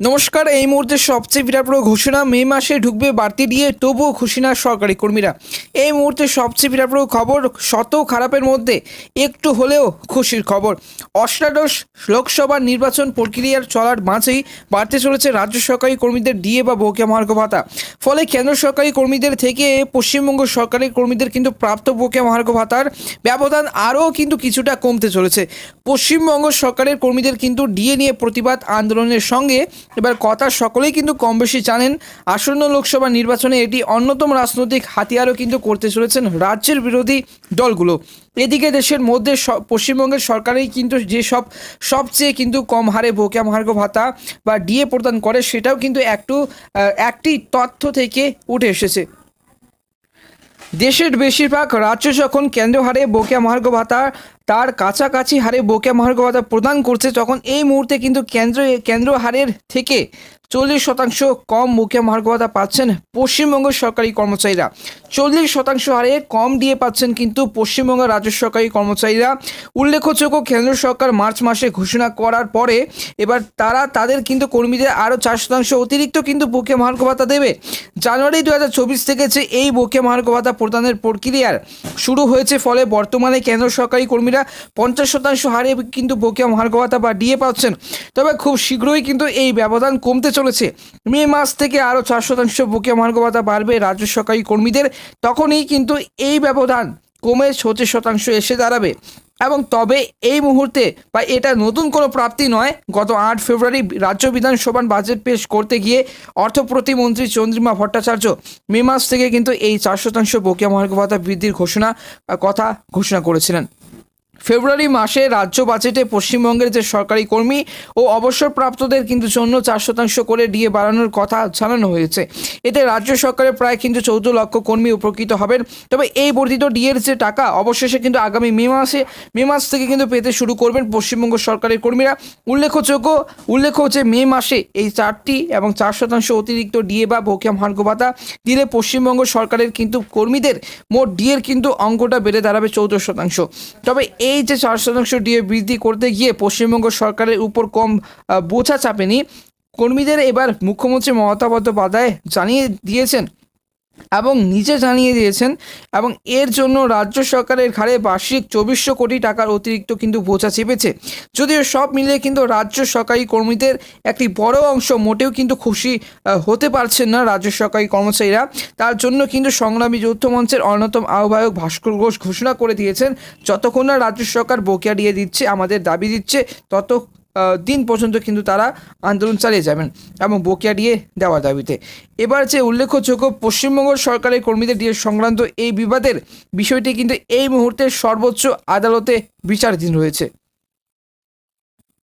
নমস্কার। এই মুহূর্তে সবচেয়ে বিরাট ঘোষণা, মে মাসে ঢুকবে বাড়তি দিয়ে, তবুও খুশি না সরকারি কর্মীরা। এই মুহূর্তে সবচেয়ে বিরাট খবর, শত খারাপের মধ্যে একটু হলেও খুশির খবর। অষ্টাদশ লোকসভা নির্বাচন প্রক্রিয়ার চলার মাঝেই বাড়তে চলেছে রাজ্য সরকারি কর্মীদের ডিএ বা বকেয়া মহার্ঘ ভাতা। ফলে কেন্দ্র সরকারি কর্মীদের থেকে পশ্চিমবঙ্গ সরকারি কর্মীদের কিন্তু প্রাপ্ত বকেয়া মহার্ঘ ভাতার ব্যবধান আরও কিন্তু কিছুটা কমতে চলেছে। পশ্চিমবঙ্গ সরকারের কর্মীদের কিন্তু ডিএ নিয়ে প্রতিবাদ আন্দোলনের সঙ্গে এবার কথা সকলেই কিন্তু কম বেশি জানেন, আসন্ন লোকসভা নির্বাচনে এটি অন্যতম রাজনৈতিক হাতিয়ারও কিন্তু করতে চলেছেন রাজ্যের বিরোধী দলগুলো। এদিকে দেশের মধ্যে পশ্চিমবঙ্গের সরকারই কিন্তু সবচেয়ে কিন্তু কম হারে বকেয়া মহার্ঘ ভাতা বা ডিএ প্রদান করে, সেটাও কিন্তু একটি তথ্য থেকে উঠে এসেছে। দেশের বেশিরভাগ রাজ্য যখন কেন্দ্র হারে বকেয়া মহার্ঘ ভাতা তার কাছাকাছি হারে বকেয়া মহার্ঘ ভাতা প্রদান করছে, তখন এই মুহূর্তে কিন্তু কেন্দ্র হারের থেকে 40% কম বকেয়া মহার্ঘ ভাতা পাচ্ছেন পশ্চিমবঙ্গের সরকারি কর্মচারীরা। 40% হারে কম দিয়ে পাচ্ছেন কিন্তু পশ্চিমবঙ্গের রাজ্য সরকারি কর্মচারীরা। উল্লেখযোগ্য, কেন্দ্র সরকার মার্চ মাসে ঘোষণা করার পরে এবার তাদের কিন্তু কর্মীদের আরও 4% অতিরিক্ত কিন্তু বকেয়া মহার্ঘ ভাতা দেবে। জানুয়ারি 2024 থেকে যে এই বকেয়া মহার্ঘ ভাতা প্রদানের প্রক্রিয়ার শুরু হয়েছে, ফলে বর্তমানে কেন্দ্র সরকারি কর্মীরা 50% হারে কিন্তু বকেয়া মহার্ঘ ভাতা বা ডিএ পাচ্ছেন। তবে খুব শীঘ্রই কিন্তু এই ব্যবধান কমতে চলেছে। মে মাস থেকে আরও 4% বকেয়া মহার্ঘ ভাতা বাড়বে রাজ্য সরকারি কর্মীদের। তখনই কিন্তু এই ব্যবধান কমে 36% এসে দাঁড়াবে। এবং তবে এই মুহূর্তে বা এটা নতুন কোনো প্রাপ্তি নয়, গত 8 ফেব্রুয়ারি রাজ্য বিধানসভার বাজেট পেশ করতে গিয়ে অর্থ প্রতিমন্ত্রী চন্দ্রিমা ভট্টাচার্য মে মাস থেকে কিন্তু এই 4% বকেয়া মহার্ঘ ভাতা বৃদ্ধির কথা ঘোষণা করেছিলেন। ফেব্রুয়ারি মাসে রাজ্য বাজেটে পশ্চিমবঙ্গের যে সরকারি কর্মী ও অবসরপ্রাপ্তদের কিন্তু জন্য 4% করে ডিএ বাড়ানোর কথা জানানো হয়েছে। এতে রাজ্য সরকারের প্রায় কিন্তু 14 লক্ষ কর্মী উপকৃত হবেন। তবে এই বর্ধিত ডিএর যে টাকা অবশেষে কিন্তু আগামী মে মাস থেকে কিন্তু পেতে শুরু করবেন পশ্চিমবঙ্গ সরকারের কর্মীরা। উল্লেখ্য যে মে মাসে এই 4% অতিরিক্ত ডিএ বা বকেয়া মহার্ঘ ভাতা দিলে পশ্চিমবঙ্গ সরকারের কিন্তু কর্মীদের মোট ডিএর কিন্তু অঙ্কটা বেড়ে দাঁড়াবে 14%। তবে এই যে 4% ডিএ বৃদ্ধি করতে গিয়ে পশ্চিমবঙ্গ সরকারের উপর কম বোঝা চাপেনি কর্মীদের। এবার মুখ্যমন্ত্রী মমতা বন্দ্যোপাধ্যায় জানিয়ে দিয়েছেন এবং এর জন্য রাজ্য সরকারের ঘাড়ে বার্ষিক 2400 কোটি টাকার অতিরিক্ত কিন্তু বোঝা চেপেছে। যদিও সব মিলিয়ে কিন্তু রাজ্য সরকারি কর্মীদের একটি বড় অংশ মোটেও কিন্তু খুশি হতে পারছেন না রাজ্য সরকারি কর্মচারীরা। তার জন্য কিন্তু সংগ্রামী যৌথ মঞ্চের অন্যতম আহ্বায়ক ভাস্কর ঘোষ ঘোষণা করে দিয়েছেন, যতক্ষণ না রাজ্য সরকার বকেয়া দিয়ে দিচ্ছে, আমাদের দাবি দিচ্ছে, তত দিন পর্যন্ত কিন্তু তারা আন্দোলন চালিয়ে যাবেন এবং বকেয়া ডিএ দেওয়ার দাবিতে। এবার যে উল্লেখযোগ্য, পশ্চিমবঙ্গ সরকারের কর্মীদের ডিএ সংক্রান্ত এই বিবাদের বিষয়টি কিন্তু এই মুহূর্তে সর্বোচ্চ আদালতে বিচারাধীন রয়েছে।